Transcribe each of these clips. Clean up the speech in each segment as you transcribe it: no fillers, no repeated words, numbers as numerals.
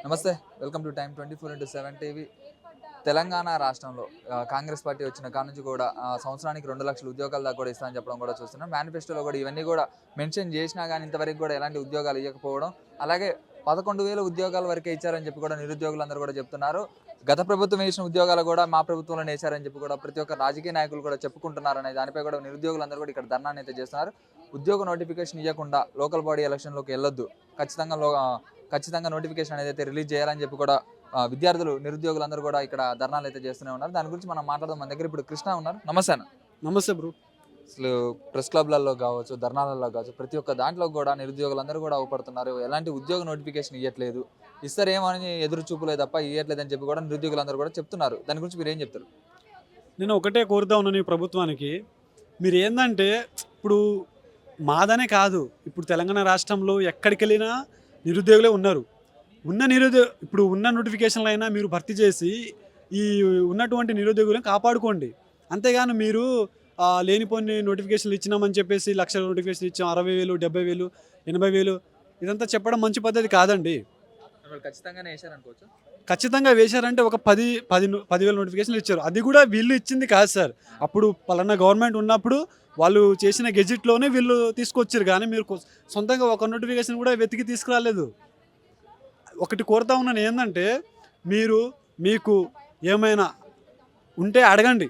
నమస్తే, welcome to time 24/7 TV. Telangana రాష్ట్రంలో Congress party వచ్చిన కాడ నుంచి కూడా సంవత్సరానికి 2 లక్షల ఉద్యోగాల దాకా కూడా ఇస్తామని చెప్పడం కూడా చూస్తున్నాం. మేనిఫెస్టోలో కూడా ఇవన్నీ కూడా మెన్షన్ చేసినా కానీ ఇంతవరకు కూడా ఎలాంటి ఉద్యోగాలు ఇవ్వకపోవడం, అలాగే 11,000 ఉద్యోగాల వరకే ఇచ్చారని చెప్పి కూడా నిరుద్యోగులందరూ కూడా చెప్తున్నారు. గత ప్రభుత్వం వేసిన ఉద్యోగాలు కూడా మా ప్రభుత్వంలోనే వేశారని చెప్పి కూడా ప్రతి ఒక్క రాజకీయ నాయకులు కూడా చెప్పుకుంటున్నారనే దానిపై కూడా నిరుద్యోగులందరూ కూడా ఇక్కడ ధర్నాన్ని అయితే చేస్తున్నారు. ఉద్యోగ నోటిఫికేషన్ ఇవ్వకుండా లోకల్ బాడీ ఎలక్షన్లోకి వెళ్ళొద్దు, ఖచ్చితంగా నోటిఫికేషన్ అనేది అయితే రిలీజ్ చేయాలని చెప్పి కూడా విద్యార్థులు నిరుద్యోగులందరూ కూడా ఇక్కడ ధర్నాలు అయితే చేస్తూనే ఉన్నారు. దాని గురించి మనం మాట్లాడదాం. మన దగ్గర ఇప్పుడు కృష్ణ ఉన్నారు. నమస్తే అన్న. నమస్తే బ్రో. అసలు ప్రెస్ క్లబ్లలో కావచ్చు, ధర్నాలలో కావచ్చు, ప్రతి ఒక్క దాంట్లో కూడా నిరుద్యోగులందరూ కూడా అవపడుతున్నారు. ఎలాంటి ఉద్యోగ నోటిఫికేషన్ ఇవ్వట్లేదు, ఇస్తారేమో అని ఎదురు చూపులే తప్ప ఇవ్వట్లేదు అని చెప్పి కూడా నిరుద్యోగులందరూ కూడా చెప్తున్నారు. దాని గురించి మీరు ఏం చెప్తారు? నేను ఒకటే కోరుతా ఉన్నాను ఈ ప్రభుత్వానికి, మీరు ఏంటంటే ఇప్పుడు మాదనే కాదు, ఇప్పుడు తెలంగాణ రాష్ట్రంలో ఎక్కడికి వెళ్ళినా నిరుద్యోగులే ఉన్నారు. ఇప్పుడు ఉన్న నోటిఫికేషన్లు అయినా మీరు భర్తీ చేసి ఈ ఉన్నటువంటి నిరుద్యోగులను కాపాడుకోండి. అంతేగాని మీరు లేనిపోని నోటిఫికేషన్లు ఇచ్చినామని చెప్పేసి లక్షల నోటిఫికేషన్ ఇచ్చాం, 60,000, 70,000, 80,000 ఇదంతా చెప్పడం మంచి పద్ధతి కాదండి. ఖచ్చితంగానే వేశారనుకోవచ్చు. ఖచ్చితంగా వేశారంటే ఒక 10,000 నోటిఫికేషన్లు ఇచ్చారు. అది కూడా వీళ్ళు ఇచ్చింది కాదు సార్. అప్పుడు పలానా గవర్నమెంట్ ఉన్నప్పుడు వాళ్ళు చేసిన గెజిట్లోనే వీళ్ళు తీసుకొచ్చారు. కానీ మీరు సొంతంగా ఒక నోటిఫికేషన్ కూడా వెతికి తీసుకురాలేదు. ఒకటి కోరుతా ఉన్నాను ఏంటంటే, మీకు ఏమైనా ఉంటే అడగండి.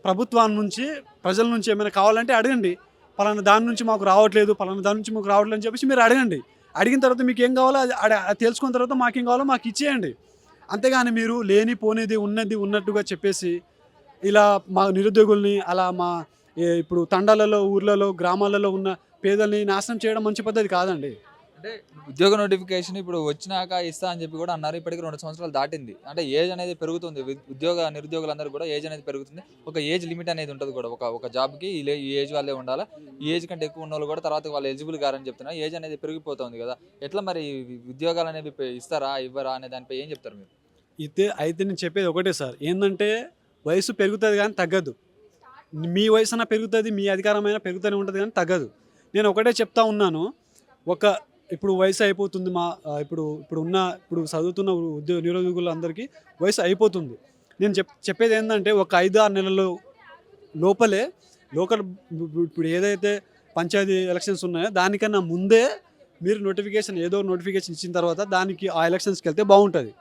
ప్రభుత్వం నుంచి, ప్రజల నుంచి ఏమైనా కావాలంటే అడగండి. పలానా దాని నుంచి మాకు రావట్లేదు, పలానా దాని నుంచి మాకు రావట్లేదు అని చెప్పేసి మీరు అడగండి. అడిగిన తర్వాత మీకు ఏం కావాలో అది తెలుసుకున్న తర్వాత మాకేం కావాలో మాకు ఇచ్చేయండి. అంతేగాని మీరు లేని పోనేది ఉన్నది ఉన్నట్టుగా చెప్పేసి ఇలా మా నిరుద్యోగుల్ని అలా ఇప్పుడు తండాలలో, ఊర్లలో, గ్రామాలలో ఉన్న పేదల్ని నాశనం చేయడం మంచి పద్ధతి కాదండి. అంటే ఉద్యోగ నోటిఫికేషన్ ఇప్పుడు వచ్చినాక ఇస్తా అని చెప్పి కూడా అన్నారు. ఇప్పటికి 2 సంవత్సరాలు దాటింది. అంటే ఏజ్ అనేది పెరుగుతుంది. నిరుద్యోగులందరూ కూడా ఏజ్ అనేది పెరుగుతుంది. ఒక ఏజ్ లిమిట్ అనేది ఉంటుంది కూడా. ఒక జాబ్కి ఈ ఏజ్ వాళ్ళే ఉండాలి. ఈ ఏజ్ కంటే ఎక్కువ ఉన్న వాళ్ళు కూడా తర్వాత వాళ్ళు ఎలిజిబుల్ కారని చెప్తున్నారు. ఏజ్ అనేది పెరిగిపోతుంది కదా. ఎట్లా మరి ఉద్యోగాలు అనేవి ఇస్తారా ఇవ్వరా అనే దానిపై ఏం చెప్తారు మీరు? అయితే నేను చెప్పేది ఒకటే సార్, ఏంటంటే వయసు పెరుగుతుంది కానీ తగ్గదు. మీ వయసు అయినా పెరుగుతుంది, మీ అధికారమైనా పెరుగుతూనే ఉంటుంది కానీ తగ్గదు. నేను ఒకటే చెప్తా ఉన్నాను, ఇప్పుడు వయసు అయిపోతుంది. ఇప్పుడు చదువుతున్న నిరుద్యోగులందరికీ వయసు అయిపోతుంది. నేను చెప్పేది ఏంటంటే, ఒక 5-6 నెలల లోపలే ఇప్పుడు ఏదైతే పంచాయతీ ఎలక్షన్స్ ఉన్నాయో దానికన్నా ముందే మీరు ఏదో నోటిఫికేషన్ ఇచ్చిన తర్వాత దానికి ఆ ఎలక్షన్స్కి వెళ్తే బాగుంటుంది.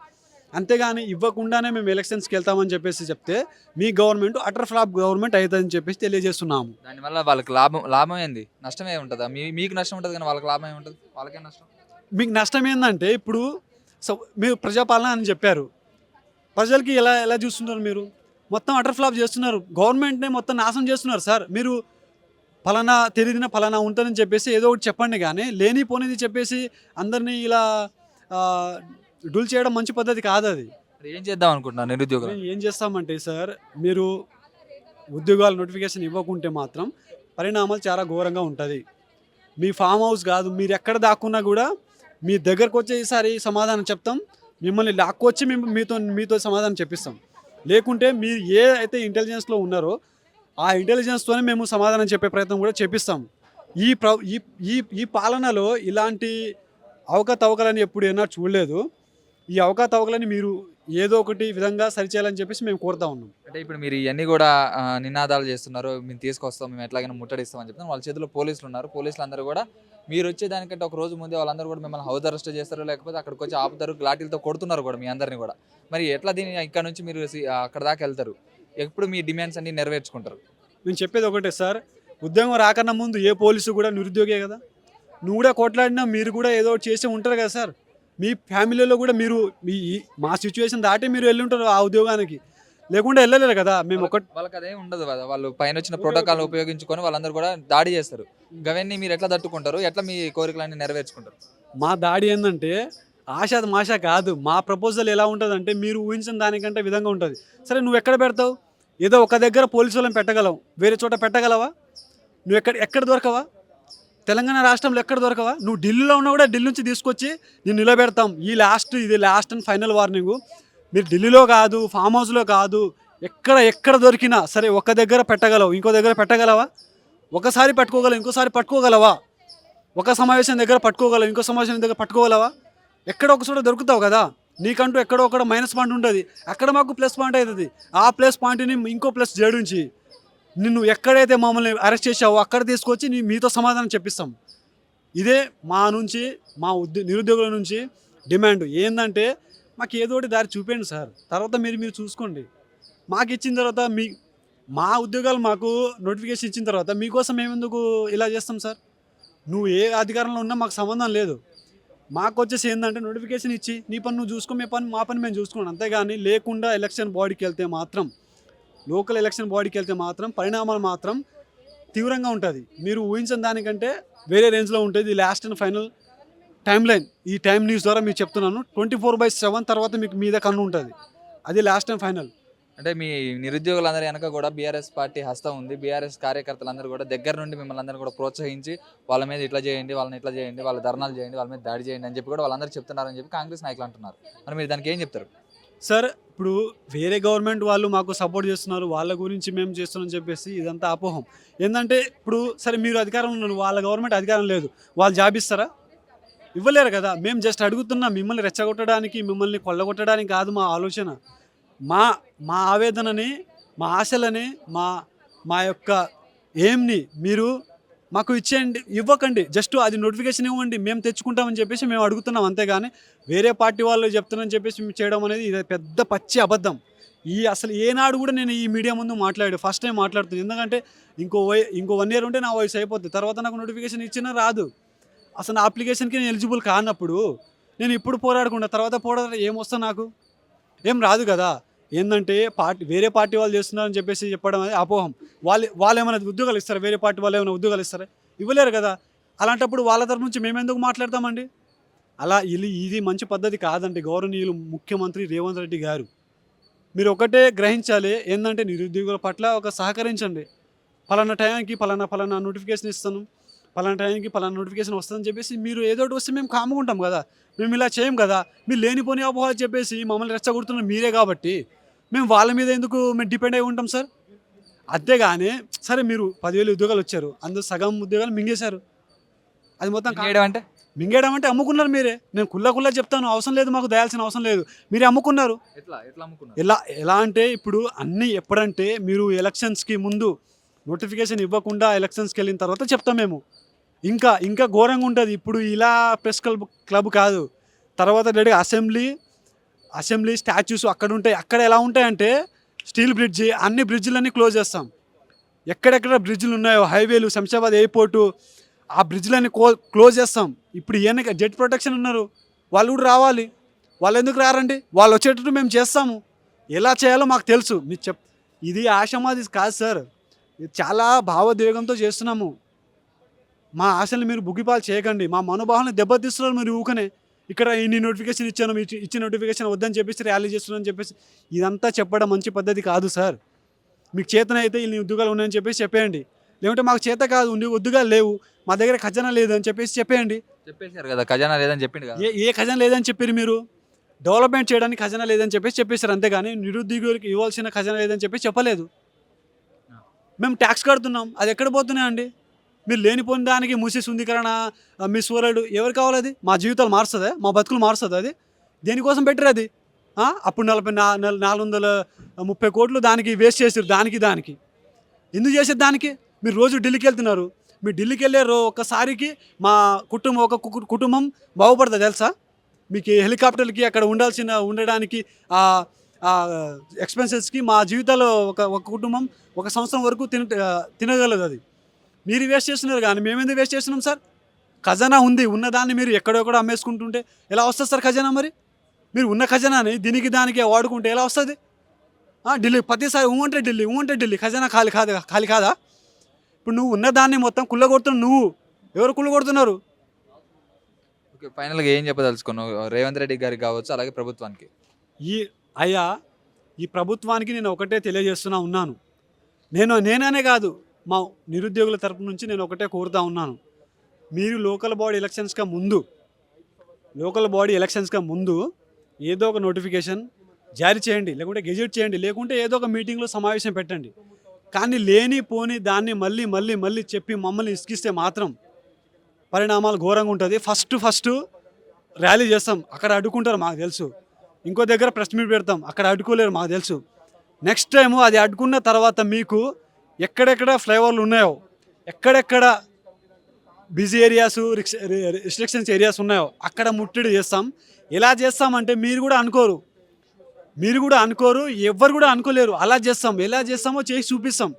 అంతేగాని ఇవ్వకుండానే మేము ఎలక్షన్స్కి వెళ్తామని చెప్పేసి చెప్తే మీ గవర్నమెంట్ అటర్ ఫ్లాప్ గవర్నమెంట్ అవుతుందని చెప్పేసి తెలియజేస్తున్నాము. దానివల్ల వాళ్ళకి లాభం ఏంది? నష్టమే ఉంటుందా? మీకు నష్టం ఉంటుంది కానీ వాళ్ళకి లాభం ఏముంటుంది? వాళ్ళకే నష్టం. మీకు నష్టం ఏంటంటే, ఇప్పుడు మీరు ప్రజాపాలన అని చెప్పారు, ప్రజలకి ఎలా చూస్తున్నారు? మీరు మొత్తం అటర్ ఫ్లాప్ చేస్తున్నారు, గవర్నమెంట్నే మొత్తం నాశనం చేస్తున్నారు సార్. మీరు పలానా తెలియదిన పలానా ఉంటుందని చెప్పేసి ఏదో ఒకటి చెప్పండి, కానీ లేనిపోనిది చెప్పేసి అందరినీ ఇలా డూల్ చేయడం మంచి పద్ధతి కాదు. అది ఏం చేద్దాం అనుకుంటున్నారు నిరుద్యోగులు? ఏం చేస్తామంటే సార్, మీరు ఉద్యోగాల నోటిఫికేషన్ ఇవ్వకుంటే మాత్రం పరిణామాలు చాలా ఘోరంగా ఉంటుంది. మీ ఫామ్ హౌస్ కాదు, మీరు ఎక్కడ దాక్కున్నా కూడా మీ దగ్గరకు వచ్చే ఈసారి సమాధానం చెప్తాం. మిమ్మల్ని లాక్కొచ్చి మీతో సమాధానం చెప్పిస్తాం. లేకుంటే మీరు ఏ అయితే ఇంటెలిజెన్స్లో ఉన్నారో ఆ ఇంటెలిజెన్స్తోనే మేము సమాధానం చెప్పే ప్రయత్నం కూడా చేపిస్తాం. ఈ పాలనలో ఇలాంటి అవకతవకలని ఎప్పుడైనా చూడలేదు. ఈ అవకతవకలని మీరు ఏదో ఒకటి విధంగా సరిచేయాలని చెప్పేసి మేము కోరుతా ఉన్నాం. అంటే ఇప్పుడు మీరు ఇవన్నీ కూడా నినాదాలు చేస్తున్నారు, మేము తీసుకొస్తాం, మేము ఎట్లాగైనా ముట్టడిస్తామని చెప్తాం. వాళ్ళ చేతిలో పోలీసులు ఉన్నారు. పోలీసులు అందరూ కూడా మీరు వచ్చేదానికంటే ఒక రోజు ముందే వాళ్ళందరూ కూడా మిమ్మల్ని హౌస్ అరెస్ట్ చేస్తారు, లేకపోతే అక్కడికి వచ్చి ఆపుతారు, లాఠీలతో కొడుతున్నారు కూడా మీ అందరినీ కూడా. మరి ఎట్లా దీన్ని ఇక్కడ నుంచి మీరు అక్కడ దాకా వెళ్తారు? ఎప్పుడు మీ డిమాండ్స్ అన్ని నెరవేర్చుకుంటారు? నేను చెప్పేది ఒకటే సార్, ఉద్యోగం రాకన్నా ముందు ఏ పోలీసు కూడా నిరుద్యోగే కదా. నువ్వు కూడా కొట్లాడినా మీరు కూడా ఏదో ఒకటి చేసి ఉంటారు కదా సార్. మీ ఫ్యామిలీలో కూడా మా సిచ్యువేషన్ దాటి మీరు వెళ్ళి ఉంటారు ఆ ఉద్యోగానికి, లేకుండా వెళ్ళలేరు కదా. మేము వాళ్ళకి అదే ఉండదు కదా. వాళ్ళు పైన వచ్చిన ప్రోటోకాల్ ఉపయోగించుకొని వాళ్ళందరూ కూడా దాడి చేస్తారు. అవన్నీ మీరు ఎట్లా తట్టుకుంటారు? ఎట్లా మీ కోరికలన్నీ నెరవేర్చుకుంటారు? మా దాడి ఏంటంటే ఆశ మాష కాదు. మా ప్రపోజల్ ఎలా ఉంటుంది అంటే, మీరు ఊహించిన దానికంటే విధంగా ఉంటుంది. సరే, నువ్వు ఎక్కడ పెడతావు? ఏదో ఒక దగ్గర పోలీసు వాళ్ళని పెట్టగలవు, వేరే చోట పెట్టగలవా? నువ్వు ఎక్కడ దొరకవా? తెలంగాణ రాష్ట్రంలో ఎక్కడ దొరకవా? నువ్వు ఢిల్లీలో ఉన్నా కూడా ఢిల్లీ నుంచి తీసుకొచ్చి నేను నిలబెడతాం. ఇది లాస్ట్ అండ్ ఫైనల్ వార్నింగ్. మీరు ఢిల్లీలో కాదు, ఫామ్ హౌస్లో కాదు, ఎక్కడ దొరికినా సరే ఒక దగ్గర పెట్టగలవు, ఇంకో దగ్గర పెట్టగలవా? ఒకసారి పట్టుకోగలవు, ఇంకోసారి పట్టుకోగలవా? ఒక సమావేశం దగ్గర పట్టుకోగలవు, ఇంకో సమావేశం దగ్గర పట్టుకోగలవా? ఎక్కడ ఒక చోట దొరుకుతావు కదా, నీకంటూ ఎక్కడో ఒకడ మైనస్ పాయింట్ ఉంటుంది, అక్కడ మాకు ప్లస్ పాయింట్ అవుతుంది. ఆ ప్లస్ పాయింట్ని ఇంకో ప్లస్ జడించి నిన్ను ఎక్కడైతే మమ్మల్ని అరెస్ట్ చేసావో అక్కడ తీసుకొచ్చి మీతో సమాధానం చెప్పిస్తాం. ఇదే మా నుంచి మా నిరుద్యోగుల నుంచి డిమాండ్ ఏంటంటే, మాకు ఏదో ఒకటి దారి చూపేయండి సార్, తర్వాత మీరు చూసుకోండి. మాకు ఇచ్చిన తర్వాత మా ఉద్యోగాలు మాకు నోటిఫికేషన్ ఇచ్చిన తర్వాత మీకోసం మేమెందుకు ఇలా చేస్తాం సార్? నువ్వు ఏ అధికారంలో ఉన్నా మాకు సంబంధం లేదు. మాకు వచ్చేసి ఏంటంటే నోటిఫికేషన్ ఇచ్చి నీ పని నువ్వు చూసుకో, మా పని మేము చూసుకోండి, అంతేగాని లేకుండా ఎలక్షన్ బాడీకి వెళ్తే మాత్రం, లోకల్ ఎలక్షన్ బాడీకి వెళ్తే మాత్రం పరిణామాలు మాత్రం తీవ్రంగా ఉంటుంది. మీరు ఊహించిన దానికంటే వేరే రేంజ్లో ఉంటుంది. ఇది last and final time line. ఈ టైం న్యూస్ ద్వారా మీకు చెప్తున్నాను, 24/7 తర్వాత మీకు మీద కన్ను ఉంటుంది. అది లాస్ట్ అండ్ ఫైనల్. అంటే మీ నిరుద్యోగులందరూ వెనక కూడా బీఆర్ఎస్ పార్టీ హస్తం ఉంది. బీఆర్ఎస్ కార్యకర్తలందరూ కూడా దగ్గర నుండి మిమ్మల్ని అందరూ కూడా ప్రోత్సహించి వాళ్ళ మీద ఇట్లా చేయండి, వాళ్ళని ఇట్లా చేయండి, వాళ్ళ ధర్నాలు చేయండి, వాళ్ళ మీద దాడి చేయండి అని చెప్పి కూడా వాళ్ళందరూ చెప్తున్నారని చెప్పి కాంగ్రెస్ నాయకులు అంటున్నారు. మరి మీరు దానికి ఏం చెప్తారు? సార్, ఇప్పుడు వేరే గవర్నమెంట్ వాళ్ళు మాకు సపోర్ట్ చేస్తున్నారు, వాళ్ళ గురించి మేము చేస్తున్నాం చెప్పేసి ఇదంతా అపోహం. ఏంటంటే ఇప్పుడు సరే మీరు అధికారంలో ఉన్నారు, వాళ్ళ గవర్నమెంట్ అధికారం లేదు, వాళ్ళు జాబ్ ఇస్తారా? ఇవ్వలేరు కదా. మేము జస్ట్ అడుగుతున్నాం, మిమ్మల్ని రెచ్చగొట్టడానికి, మిమ్మల్ని కొల్లగొట్టడానికి కాదు మా ఆలోచన. మా మా ఆవేదనని, మా ఆశలని, మా మా యొక్క ఎయిమ్ని మీరు మాకు ఇచ్చేయండి, ఇవ్వకండి. జస్ట్ అది నోటిఫికేషన్ ఇవ్వండి, మేము తెచ్చుకుంటామని చెప్పేసి మేము అడుగుతున్నాం, అంతేగాని వేరే పార్టీ వాళ్ళు చెప్తున్నారని చెప్పేసి మేము చేయడం అనేది ఇది పెద్ద పచ్చి అబద్ధం. అసలు ఏనాడు కూడా నేను ఈ మీడియా ముందు ఫస్ట్ టైం మాట్లాడుతున్నాను. ఎందుకంటే ఇంకో 1 year ఉంటే నా వయసు అయిపోతుంది, తర్వాత నాకు నోటిఫికేషన్ ఇచ్చినా రాదు. అసలు నా అప్లికేషన్కి నేను ఎలిజిబుల్ కానప్పుడు నేను ఇప్పుడు పోరాడకుండా తర్వాత పోరాడ ఏమొస్తా, నాకు ఏం రాదు కదా. ఏంటంటే వేరే పార్టీ వాళ్ళు చేస్తున్నారని చెప్పేసి చెప్పడం అనేది అపోహం. వాళ్ళు ఏమైనా ఉద్యోగాలు ఇస్తారా? వేరే పార్టీ వాళ్ళు ఏమైనా ఉద్యోగాలు ఇస్తారా? ఇవ్వలేరు కదా. అలాంటప్పుడు వాళ్ళ తరఫు నుంచి మేమెందుకు మాట్లాడతామండి? ఇది మంచి పద్ధతి కాదండి. గౌరవనీయులు ముఖ్యమంత్రి రేవంత్ రెడ్డి గారు, మీరు ఒకటే గ్రహించాలి, ఏంటంటే నిరుద్యోగుల పట్ల సహకరించండి. పలానా టైంకి పలానా నోటిఫికేషన్ ఇస్తాను, పలానా టైంకి పలానా నోటిఫికేషన్ వస్తుందని చెప్పేసి మీరు ఏదో ఒకటి వస్తే మేము కాముకుంటాం కదా. మేము ఇలా చేయం కదా. మీరు లేనిపోని అపోహలు చెప్పేసి మమ్మల్ని రెచ్చగొడుతున్న మీరే కాబట్టి మేము వాళ్ళ మీద ఎందుకు మేము డిపెండ్ అయి ఉంటాం సార్? అంతేగాని సరే మీరు 10,000 ఉద్యోగాలు వచ్చారు, అందులో సగం ఉద్యోగాలు మింగేశారు. అది మొత్తం అంటే మింగేయడం అంటే అమ్ముకున్నారు మీరే. నేను కుల్లా చెప్తాను, అవసరం లేదు, మాకు దయాల్సిన అవసరం లేదు, మీరే అమ్ముకున్నారు. ఎలా అంటే ఇప్పుడు అన్నీ ఎప్పుడంటే మీరు ఎలక్షన్స్కి ముందు నోటిఫికేషన్ ఇవ్వకుండా ఎలక్షన్స్కి వెళ్ళిన తర్వాత చెప్తాం మేము. ఇంకా ఘోరంగా ఉంటుంది. ఇప్పుడు ఇలా ప్రెస్ క్లబ్ కాదు, తర్వాత డైరెక్ట్ అసెంబ్లీ స్టాచ్యూస్ అక్కడ ఉంటాయి. అక్కడ ఎలా ఉంటాయంటే స్టీల్ బ్రిడ్జి, అన్ని బ్రిడ్జిలన్నీ క్లోజ్ చేస్తాం. ఎక్కడెక్కడ బ్రిడ్జిలు ఉన్నాయో, హైవేలు, శంషాబాద్ ఎయిర్పోర్టు, ఆ బ్రిడ్జిలన్నీ క్లోజ్ చేస్తాం. ఇప్పుడు జెట్ ప్రొటెక్షన్ ఉన్నారు, వాళ్ళు కూడా రావాలి. వాళ్ళు ఎందుకు రారండి? వాళ్ళు వచ్చేటట్టు మేము చేస్తాము. ఎలా చేయాలో మాకు తెలుసు. ఇది ఆషామాది కాదు సార్, ఇది చాలా భావోద్వేగంతో చేస్తున్నాము. మా ఆశల్ని మీరు బుగ్గిపాలు చేయకండి, మా మనోభావాలను దెబ్బతీస్తున్నారు మీరు ఊకనే. ఇక్కడ ఇన్ని నోటిఫికేషన్ ఇచ్చాను, ఇచ్చిన నోటిఫికేషన్ వద్దని చెప్పేసి ర్యాలీ చేస్తున్నాను చెప్పేసి ఇదంతా చెప్పడం మంచి పద్ధతి కాదు సార్. మీకు చేతనైతే ఇన్ని ఉద్యోగాలు ఉన్నాయని చెప్పేసి చెప్పేయండి, లేకుంటే మాకు చేత కాదు, ఉద్యోగాలు లేవు, మా దగ్గర ఖజానా లేదు అని చెప్పేసి చెప్పేయండి. చెప్పేశారు కదా, ఖజానా లేదని చెప్పిండు కదా. ఏ ఖజానా లేదని చెప్పారు మీరు? డెవలప్మెంట్ చేయడానికి ఖజానా లేదని చెప్పేశారు, అంతేగాని నిరుద్యోగులకు ఇవ్వాల్సిన ఖజానా లేదని చెప్పేసి చెప్పలేదు. మేము ట్యాక్స్ కడుతున్నాం, అది ఎక్కడ పోతున్నాయండి? మీరు లేనిపోయిన దానికి మూసి శుద్ధీకరణ, మిస్ వరల్డ్ ఎవరు కావాలి? అది మా జీవితాలు మారుస్తుందా? మా బతుకులు మారుస్తుంది అది? దేనికోసం పెట్టరు అది? అప్పుడు 430 కోట్లు దానికి వేస్ట్ చేసారు. దానికి ఎందుకు చేసారు? దానికి మీరు రోజు ఢిల్లీకి వెళ్తున్నారు, మీరు ఢిల్లీకి వెళ్ళారు ఒక్కసారికి మా కుటుంబం బాగుపడుతుంది తెలుసా? మీకు హెలికాప్టర్లకి అక్కడ ఉండడానికి ఎక్స్పెన్సెస్కి మా జీవితాల్లో ఒక కుటుంబం 1 సంవత్సరం వరకు తినగలదు. అది మీరు వేస్ట్ చేస్తున్నారు, కానీ మేమెందుకు వేస్ట్ చేస్తున్నాం సార్? ఖజానా ఉంది, ఉన్నదాన్ని మీరు ఎక్కడెక్కడ అమ్మేసుకుంటుంటే ఎలా వస్తుంది సార్ ఖజానా? మరి మీరు ఉన్న ఖజానాని దానికి వాడుకుంటే ఎలా వస్తుంది? ఢిల్లీ ప్రతిసారి ఊంటే ఢిల్లీ ఖజానా ఖాళీ కాదా? ఇప్పుడు నువ్వు ఉన్నదాన్ని మొత్తం కుళ్ళగొడుతున్నావు. నువ్వు ఎవరు కుళ్ళగొడుతున్నారు? ఓకే, ఫైనల్గా ఏం చెప్పదలుచుకున్నావు రేవంత్ రెడ్డి గారికి కావచ్చు, అలాగే ప్రభుత్వానికి? ఈ ప్రభుత్వానికి నేను ఒకటే తెలియజేస్తున్నా ఉన్నాను. నేననే కాదు, మా నిరుద్యోగుల తరపు నుంచి నేను ఒకటే కోరుతా ఉన్నాను. మీరు లోకల్ బాడీ ఎలక్షన్స్గా ముందు ఏదో ఒక నోటిఫికేషన్ జారీ చేయండి, లేకుంటే గెజెట్ చేయండి, లేకుంటే ఏదో ఒక మీటింగ్లో సమావేశం పెట్టండి. కానీ లేనిపోని దాన్ని మళ్ళీ చెప్పి మమ్మల్ని ఇసుకిస్తే మాత్రం పరిణామాలు ఘోరంగా ఉంటుంది. ఫస్ట్ ర్యాలీ చేస్తాం, అక్కడ అడ్డుకుంటారు మాకు తెలుసు. ఇంకో దగ్గర ప్రెస్ మీట్ పెడతాం, అక్కడ అడ్డుకోలేరు మాకు తెలుసు. నెక్స్ట్ టైము అది అడ్డుకున్న తర్వాత మీకు ఎక్కడెక్కడ ఫ్లైఓవర్లు ఉన్నాయో, ఎక్కడెక్కడ బిజీ ఏరియాస్, రిస్ట్రిక్షన్స్ ఏరియాస్ ఉన్నాయో అక్కడ ముట్టడి చేస్తాం. ఎలా చేస్తామంటే మీరు కూడా అనుకోరు, ఎవ్వరు కూడా అనుకోలేరు. అలా చేస్తాం, ఎలా చేస్తామో చేసి చూపిస్తాం.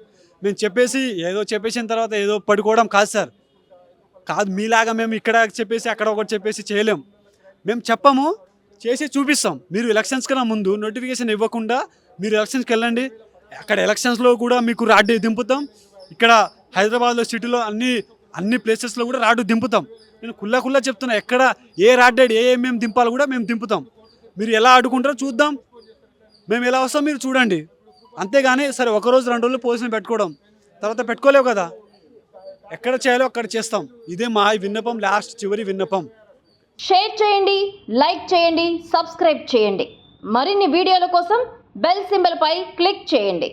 మేము చెప్పేసిన తర్వాత ఏదో పడుకోవడం కాదు సార్, కాదు. మీలాగా మేము ఇక్కడ చెప్పేసి అక్కడ ఒకటి చెప్పేసి చేయలేం. మేము చెప్పము, చేసి చూపిస్తాం. మీరు ఎలక్షన్స్ కన్నా ముందు నోటిఫికేషన్ ఇవ్వకుండా మీరు ఎలక్షన్స్కి వెళ్ళండి, అక్కడ ఎలక్షన్స్లో కూడా మీకు రాడ్డు దింపుతాం. ఇక్కడ హైదరాబాద్లో సిటీలో అన్ని ప్లేసెస్లో కూడా రాడ్డు దింపుతాం. నేను కుల్లా చెప్తున్నా, ఎక్కడ ఏ రాడ్డు మేము దింపాలో కూడా మేము దింపుతాం. మీరు ఎలా అడ్డుకుంటారో చూద్దాం, మేము ఎలా వస్తాం మీరు చూడండి. అంతేగాని సరే ఒకరోజు 2 రోజులు పోలీసులు పెట్టుకోవడం, తర్వాత పెట్టుకోలేవు కదా. ఎక్కడ చేయాలో అక్కడ చేస్తాం. ఇదే మా విన్నపం, లాస్ట్ చివరి విన్నపం. షేర్ చేయండి, లైక్ చేయండి, సబ్స్క్రైబ్ చేయండి. మరిన్ని వీడియోల కోసం బెల్ సింబల్ పై క్లిక్ చేయండి.